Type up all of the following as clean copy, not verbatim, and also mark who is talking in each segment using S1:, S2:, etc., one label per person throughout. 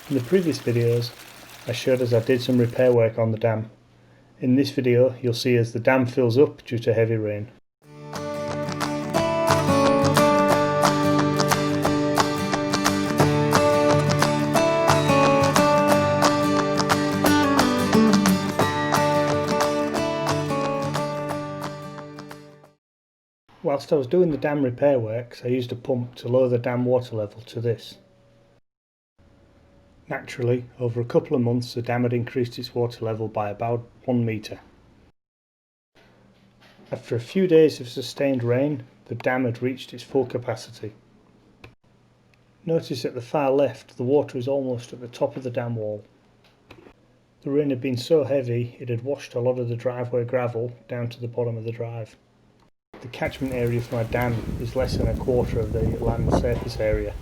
S1: In the previous videos I showed as I did some repair work on the dam. In this video you'll see as the dam fills up due to heavy rain. Whilst I was doing the dam repair works, I used a pump to lower the dam water level to this. Naturally, over a couple of months the dam had increased its water level by about 1 metre. After a few days of sustained rain, the dam had reached its full capacity. Notice at the far left the water is almost at the top of the dam wall. The rain had been so heavy it had washed a lot of the driveway gravel down to the bottom of the drive. The catchment area for my dam is less than a quarter of the land surface area.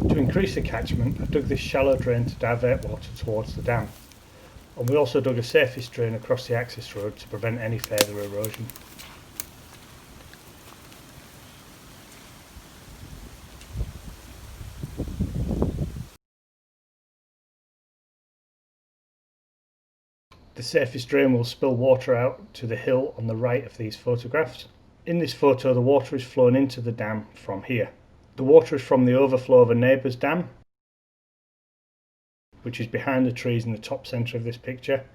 S1: To increase the catchment, I dug this shallow drain to divert water towards the dam, and we also dug a surface drain across the access road to prevent any further erosion. The surface drain will spill water out to the hill on the right of these photographs. In this photo the water is flowing into the dam from here. The water is from the overflow of a neighbour's dam, which is behind the trees in the top centre of this picture,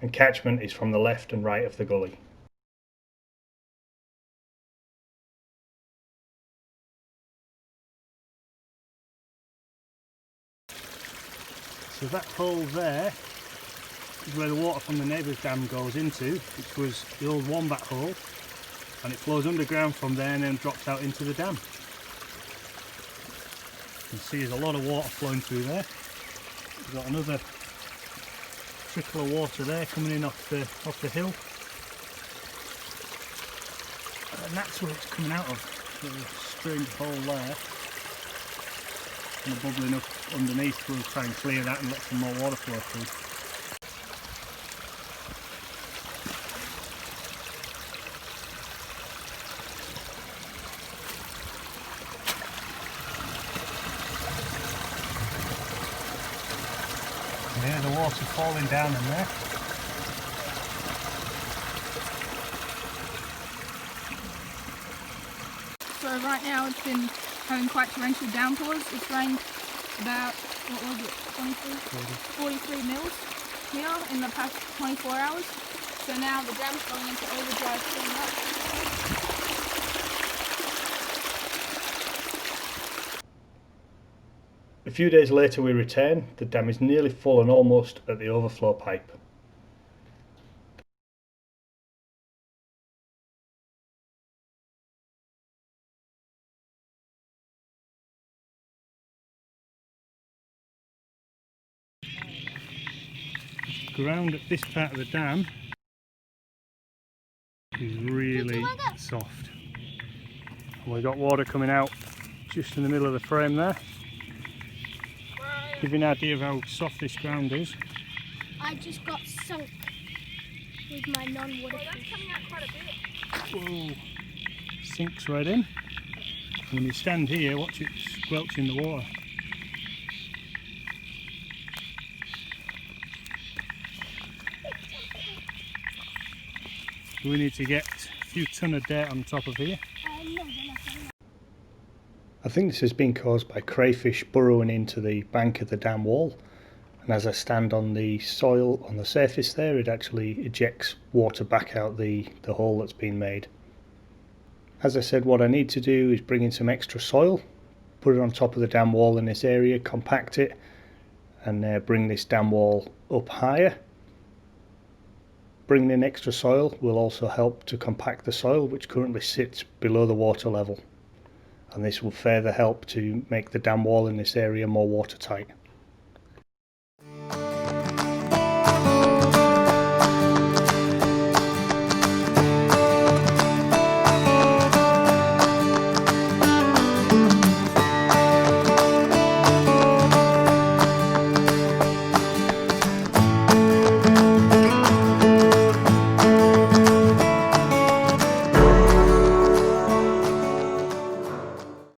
S1: and catchment is from the left and right of the gully. So that hole there is where the water from the neighbour's dam goes into, which was the old wombat hole, and it flows underground from there and then drops out into the dam. You can see there's a lot of water flowing through there. We've got another trickle of water there coming in off the hill, and that's where it's coming out of. There's a strange hole there, and bubbling up underneath. We'll try and clear that and let some more water flow through. Yeah, the water falling down in there.
S2: So right now it's been having quite torrential downpours. It's rained about, what was it, 43 mils here in the past 24 hours. So now the dam's going into overdrive filling up.
S1: A few days later we return. The dam is nearly full and almost at the overflow pipe. The ground at this part of the dam is really soft. And we've got water coming out just in the middle of the frame there. Give you an idea of how soft this ground is.
S3: I just got sunk with my non-water. Well, that's coming out quite a bit.
S1: Whoa. Sinks right in. And when you stand here, watch it squelching the water. We need to get a few tonne of dirt on top of here. I think this has been caused by crayfish burrowing into the bank of the dam wall, and as I stand on the soil on the surface there, it actually ejects water back out the hole that's been made. As I said, what I need to do is bring in some extra soil, put it on top of the dam wall in this area, compact it, and bring this dam wall up higher. Bringing in extra soil will also help to compact the soil, which currently sits below the water level, and this will further help to make the dam wall in this area more watertight.